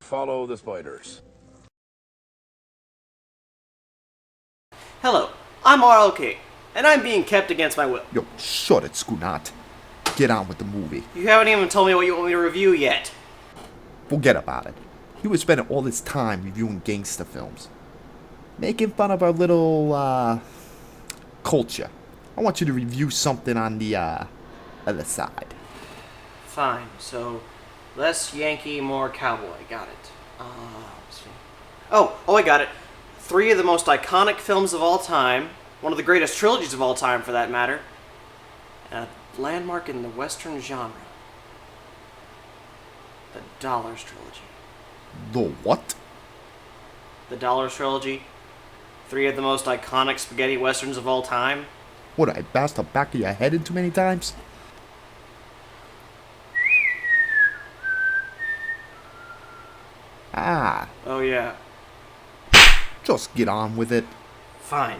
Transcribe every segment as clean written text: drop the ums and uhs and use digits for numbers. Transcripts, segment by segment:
follow the spiders. Hello, I'm RLK, and I'm being kept against my will. Yo, shut it, Skunat. Get on with the movie. You haven't even told me what you want me to review yet. Forget about it. He was spending all this time reviewing gangster films. Making fun of our little, culture. I want you to review something on the, other side. Fine, so less Yankee, more cowboy. Got it. Let's see. Oh, I got it. 3 of the most iconic films of all time. One of the greatest trilogies of all time, for that matter. A landmark in the Western genre. The Dollars Trilogy. The what? The Dollars Trilogy. 3 of the most iconic spaghetti westerns of all time. What, I bashed the back of your head in too many times? Ah. Oh yeah. Just get on with it. Fine.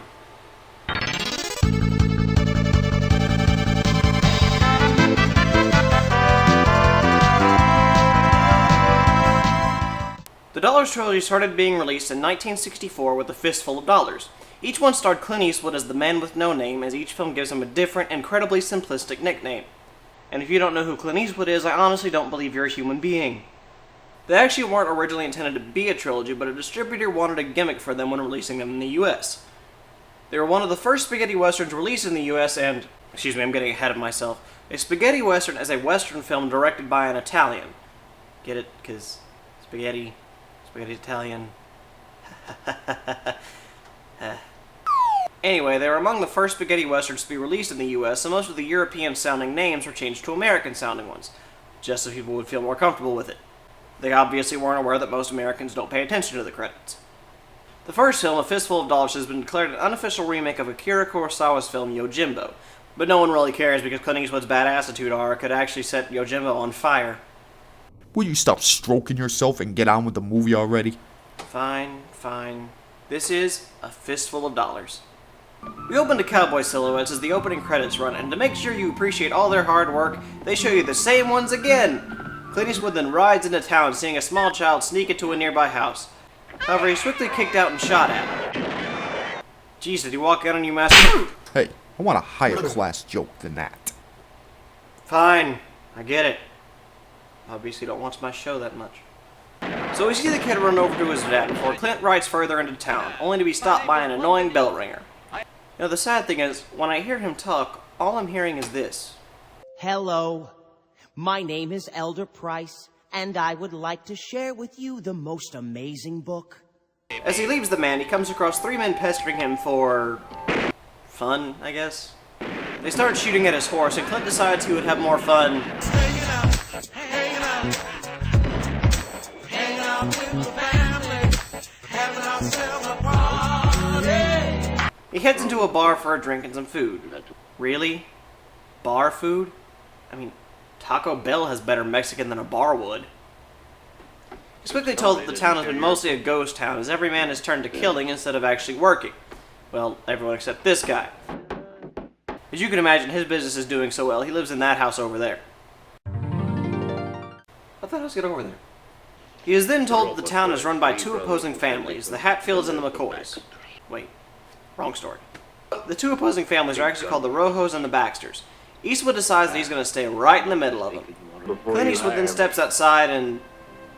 The Dollars Trilogy started being released in 1964 with A Fistful of Dollars. Each one starred Clint Eastwood as the man with no name, as each film gives him a different, incredibly simplistic nickname. And if you don't know who Clint Eastwood is, I honestly don't believe you're a human being. They actually weren't originally intended to be a trilogy, but a distributor wanted a gimmick for them when releasing them in the US. They were one of the first spaghetti westerns released in the US and, excuse me, I'm getting ahead of myself. A spaghetti western is a western film directed by an Italian. Get it? 'Cause spaghetti Italian. Anyway, they were among the first spaghetti westerns to be released in the US, so most of the European-sounding names were changed to American-sounding ones, just so people would feel more comfortable with it. They obviously weren't aware that most Americans don't pay attention to the credits. The first film, A Fistful of Dollars, has been declared an unofficial remake of Akira Kurosawa's film Yojimbo, but no one really cares because Clint Eastwood's bad attitude could actually set Yojimbo on fire. Will you stop stroking yourself and get on with the movie already? Fine. This is A Fistful of Dollars. We open to cowboy silhouettes as the opening credits run, and to make sure you appreciate all their hard work, they show you the same ones again! Clint Eastwood then rides into town, seeing a small child sneak into a nearby house. However, he's quickly kicked out and shot at. Jeez, did he walk out on you, master? Hey, I want a higher class joke than that. Fine, I get it. Obviously don't watch my show that much. So we see the kid run over to his dad before Clint rides further into town, only to be stopped by an annoying bell ringer. You know, the sad thing is, when I hear him talk, all I'm hearing is this. Hello, my name is Elder Price, and I would like to share with you the most amazing book. As he leaves the man, he comes across 3 men pestering him for fun, I guess. They start shooting at his horse, and Clint decides he would have more fun hanging out with the family, having ourselves a party. He heads into a bar for a drink and some food. Really? Bar food? I mean, Taco Bell has better Mexican than a bar would. He's quickly told that the town has been mostly a ghost town, as every man has turned to killing instead of actually working. Well, everyone except this guy. As you can imagine, his business is doing so well, he lives in that house over there. I thought I was getting over there. He is then told that the town is run by 2 opposing families, the Hatfields and the McCoys. Wait, wrong story. The 2 opposing families are actually called the Rojos and the Baxters. Eastwood decides that he's going to stay right in the middle of them. Clint Eastwood then steps outside and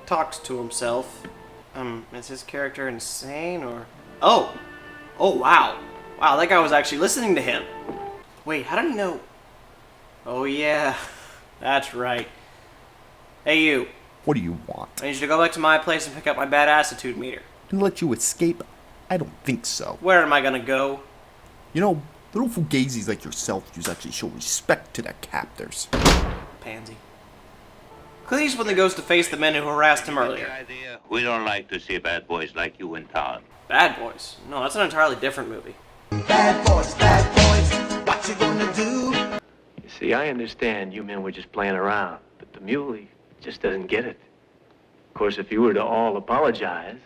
talks to himself. Is his character insane or... Oh, wow. Wow, that guy was actually listening to him. Wait, how did he know? Oh yeah, that's right. Hey you. What do you want? I need you to go back to my place and pick up my bad attitude meter. And let you escape? I don't think so. Where am I gonna go? You know, little fugazis like yourself just actually show respect to their captors. Pansy. Clint Eastwood then goes to face the men who harassed him earlier. We don't like to see bad boys like you in town. Bad Boys? No, that's an entirely different movie. Bad boys, what you gonna do? You see, I understand you men were just playing around, but the muley just doesn't get it. Of course, if you were to all apologize...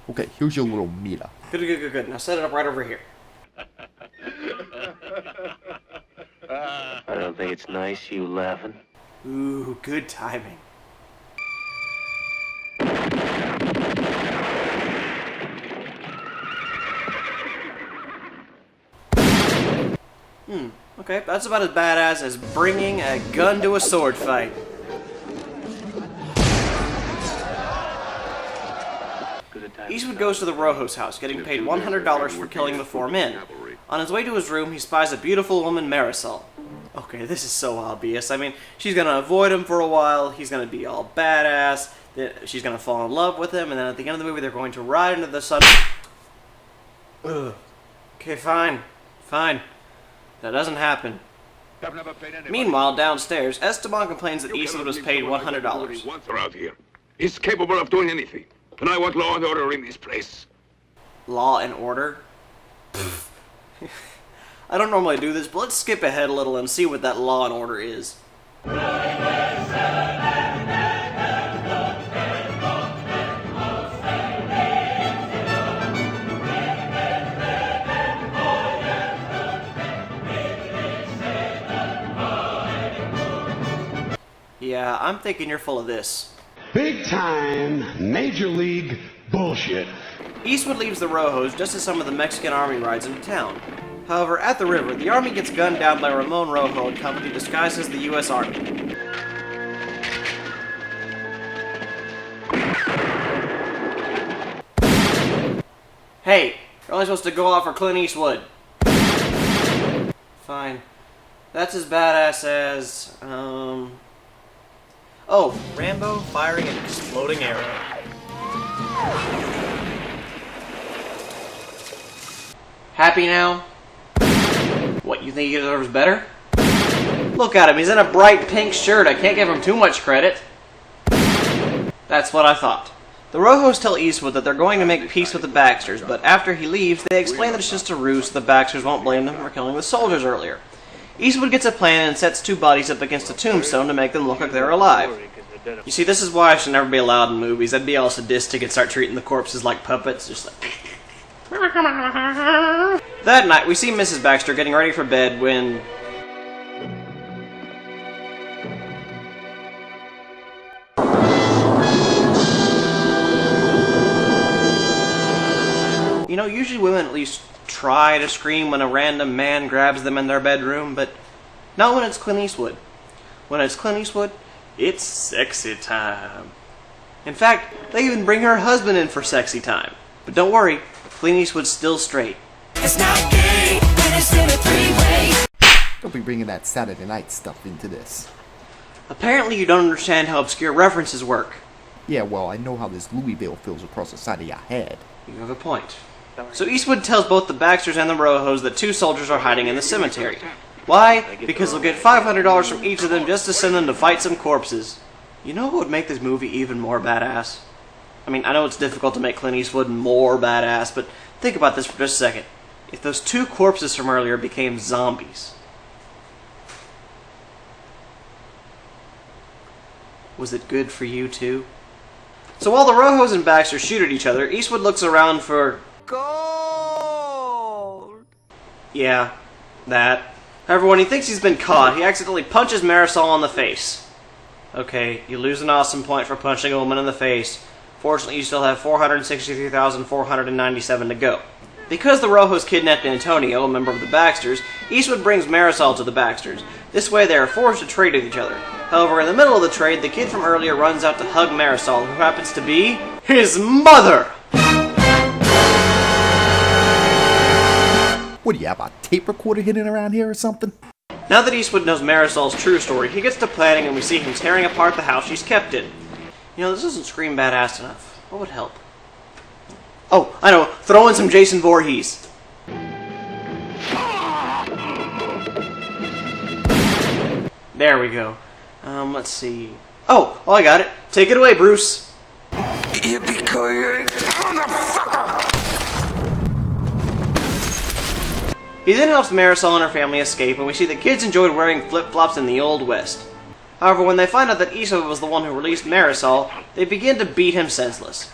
Okay, here's your little meter. Good. Now set it up right over here. I don't think it's nice you laughing? Ooh, good timing. Okay, that's about as badass as bringing a gun to a sword fight. Eastwood goes to the Rojo's house, getting paid $100 for killing the 4 men. On his way to his room, he spies a beautiful woman, Marisol. Okay, this is so obvious. I mean, she's gonna avoid him for a while, he's gonna be all badass, then she's gonna fall in love with him, and then at the end of the movie, they're going to ride into the sun. Ugh. Okay, fine. Fine. That doesn't happen. Meanwhile, downstairs, Esteban complains that Eastwood was paid $100. Around here. He's capable of doing anything. And I want law and order in this place. Law and order? I don't normally do this, but let's skip ahead a little and see what that law and order is. Yeah, I'm thinking you're full of this. Big time, major league bullshit. Eastwood leaves the Rojos just as some of the Mexican army rides into town. However, at the river, the army gets gunned down by Ramon Rojo and company disguised as the U.S. Army. Hey, you're only supposed to go out for Clint Eastwood. Fine. That's as badass as, oh, Rambo firing an exploding arrow. Happy now? What, you think he deserves better? Look at him, he's in a bright pink shirt. I can't give him too much credit. That's what I thought. The Rojos tell Eastwood that they're going to make peace with the Baxters, but after he leaves, they explain that it's just a ruse so the Baxters won't blame them for killing the soldiers earlier. Eastwood gets a plan and sets 2 bodies up against a tombstone to make them look like they're alive. You see, this is why I should never be allowed in movies. I'd be all sadistic and start treating the corpses like puppets, just like... That night, we see Mrs. Baxter getting ready for bed when... You know, usually women at least try to scream when a random man grabs them in their bedroom, but not when it's Clint Eastwood. When it's Clint Eastwood, it's sexy time. In fact, they even bring her husband in for sexy time. But don't worry, Clint Eastwood's still straight. It's not gay when it's in a 3-way. Don't be bringing that Saturday night stuff into this. Apparently you don't understand how obscure references work. Yeah, well, I know how this Louisville feels across the side of your head. You have a point. So Eastwood tells both the Baxters and the Rojos that 2 soldiers are hiding in the cemetery. Why? Because he'll get $500 from each of them just to send them to fight some corpses. You know what would make this movie even more badass? I mean, I know it's difficult to make Clint Eastwood more badass, but think about this for just a second. If those 2 corpses from earlier became zombies, was it good for you too? So while the Rojos and Baxter shoot at each other, Eastwood looks around for... gold! Yeah, that. However, when he thinks he's been caught, he accidentally punches Marisol in the face. Okay, you lose an awesome point for punching a woman in the face. Fortunately, you still have 463,497 to go. Because the Rojos kidnapped Antonio, a member of the Baxters, Eastwood brings Marisol to the Baxters. This way they are forced to trade with each other. However, in the middle of the trade, the kid from earlier runs out to hug Marisol, who happens to be his mother! What do you have, a tape recorder hidden around here or something? Now that Eastwood knows Marisol's true story, he gets to planning and we see him tearing apart the house she's kept in. You know, this doesn't scream badass enough. What would help? Oh, I know, throw in some Jason Voorhees. There we go. Let's see. Oh, I got it. Take it away, Bruce. Yippee-ki-yay, motherfucker! He then helps Marisol and her family escape, and we see the kids enjoyed wearing flip-flops in the Old West. However, when they find out that Eastwood was the one who released Marisol, they begin to beat him senseless.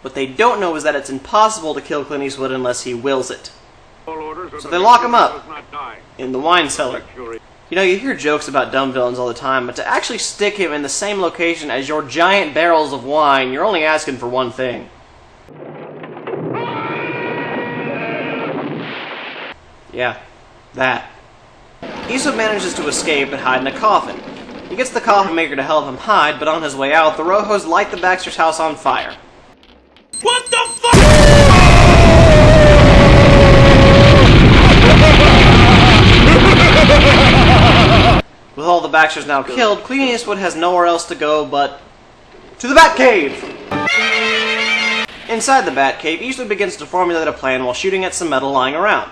What they don't know is that it's impossible to kill Clint Eastwood unless he wills it. So they lock him up in the wine cellar. You know, you hear jokes about dumb villains all the time, but to actually stick him in the same location as your giant barrels of wine, you're only asking for one thing. Yeah, that. Eastwood manages to escape and hide in a coffin. He gets the coffin maker to help him hide, but on his way out, the Rojos light the Baxter's house on fire. What the fuck? With all the Baxters now killed, Clint Eastwood has nowhere else to go but to the Batcave! Inside the Batcave, Eastwood begins to formulate a plan while shooting at some metal lying around.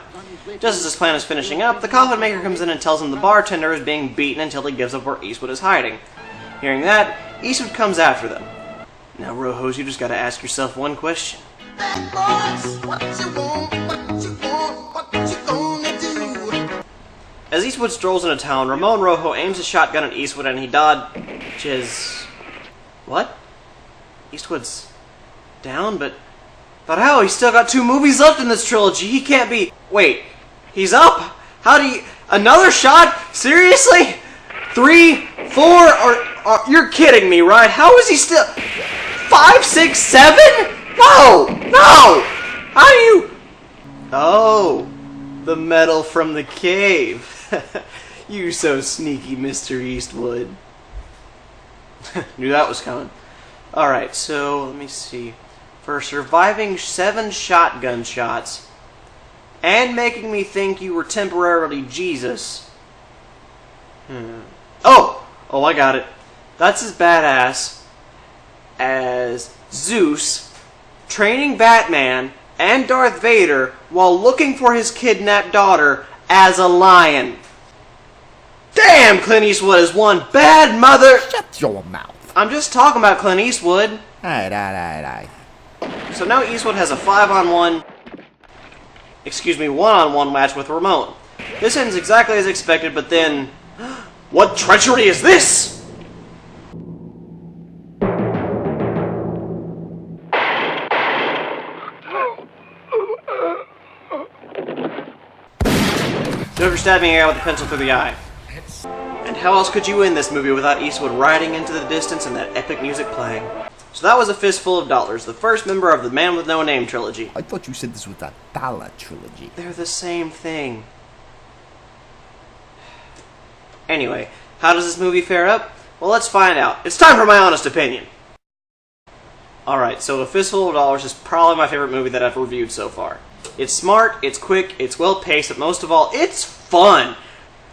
Just as his plan is finishing up, the coffin maker comes in and tells him the bartender is being beaten until he gives up where Eastwood is hiding. Hearing that, Eastwood comes after them. Now, Rojos, you just gotta ask yourself one question. As Eastwood strolls into town, Ramon Rojo aims a shotgun at Eastwood and he dodges... What? Eastwood's down, but how? He's still got 2 movies left in this trilogy. He can't be... Wait, he's up? How do you... Another shot? Seriously? 3, 4, or you're kidding me, right? How is he still... 5, 6, 7? No! No! How do you... Oh, the metal from the cave. You so sneaky, Mr. Eastwood. Knew that was coming. Alright, so, let me see. For surviving 7 shotgun shots, and making me think you were temporarily Jesus. Oh, I got it. That's as badass as Zeus training Batman and Darth Vader while looking for his kidnapped daughter as a lion. Damn, Clint Eastwood is one bad mother... Shut your mouth. I'm just talking about Clint Eastwood. Aye. So now Eastwood has a 1-on-1 match with Ramon. This ends exactly as expected, but then... What treachery is this? No for stabbing a guy with a pencil through the eye. And how else could you win this movie without Eastwood riding into the distance and that epic music playing? So that was A Fistful of Dollars, the first member of the Man with No Name trilogy. I thought you said this was a dollar trilogy. They're the same thing. Anyway, how does this movie fare up? Well, let's find out. It's time for my honest opinion. Alright, so A Fistful of Dollars is probably my favorite movie that I've reviewed so far. It's smart, it's quick, it's well-paced, but most of all, it's fun!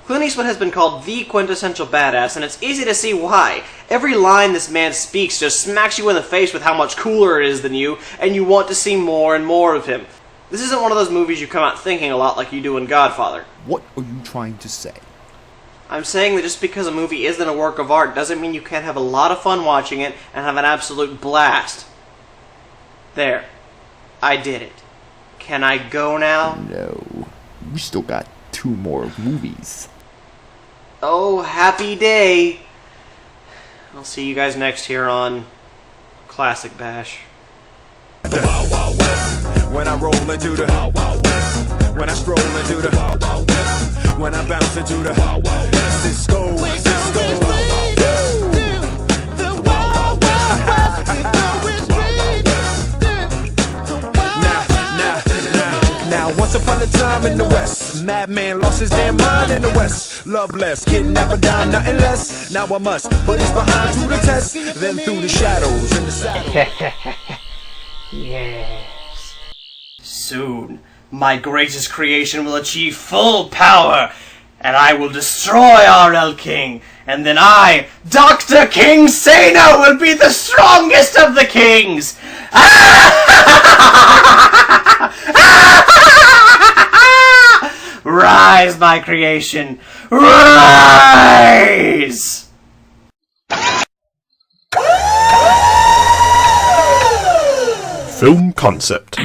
Clint Eastwood has been called the quintessential badass, and it's easy to see why. Every line this man speaks just smacks you in the face with how much cooler it is than you, and you want to see more and more of him. This isn't one of those movies you come out thinking a lot like you do in Godfather. What are you trying to say? I'm saying that just because a movie isn't a work of art doesn't mean you can't have a lot of fun watching it and have an absolute blast. There. I did it. Can I go now? No. We still got 2 more movies. Oh, happy day. I'll see you guys next here on Classic Bash. Wild, Wild West. When I roll into the Wild, Wild West. When I stroll into the Wild, Wild West. When I bounce into the Wild, Wild West. Cisco. Now, once upon a time in the West, madman lost his damn mind in the West. Love less, kidnapper down, nothing less. Now I must put his behind to the test, then through the shadows in the saddle. Yes. Soon, my greatest creation will achieve full power, and I will destroy R.L. King, and then I, Dr. King Sano, will be the strongest of the kings! Rise, my creation! Rise! Film concept.